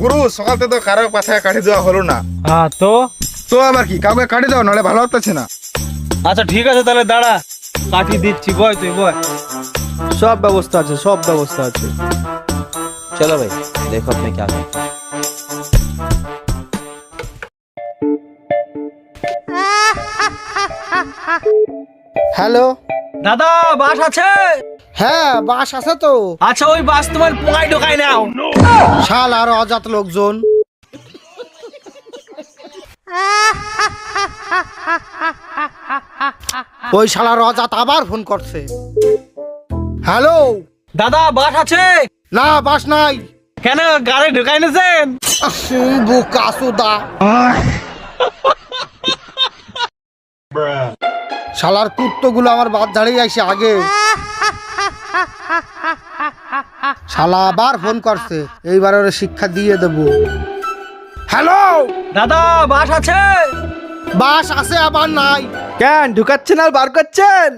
গুরু সকালতে তো কারো পাথায় কাটি দেওয়া হলো না। হ্যাঁ তো তো আবার কি কাউকে কাটি দাও, নাহলে ভালো হচ্ছে না। আচ্ছা ঠিক আছে তাহলে দাঁড়া, কাটি দিচ্ছি, বয় তুই বয়। সব ব্যবস্থা আছে, সব ব্যবস্থা আছে। चलो भाई देखो अब मैं क्या करता हूँ। হ্যালো, দাদা বাস আছে? হ্যাঁ বাস আছে তো। আচ্ছা ওই বাস তোমার পোঙায় ঢোকায় নাও। শাল আর অজাত লোকজন। ওই শালার অজাত আবার ফোন করছে। হ্যালো, দাদা বাস আছে? না বাস নাই। কেন গাড়ি ঢোকায় নেছেন? বোকা সুদা। শালার কুত্তগুলো আমার বাদ দাঁড়িয়ে আসে আগে। শালা আবার ফোন করছে, এইবার ওরে শিক্ষা দিয়ে দেব। হ্যালো, দাদা বাস আছে? বাস আছে আবার নাই। কেন ঢুকাচ্ছেন আর বার করছেন?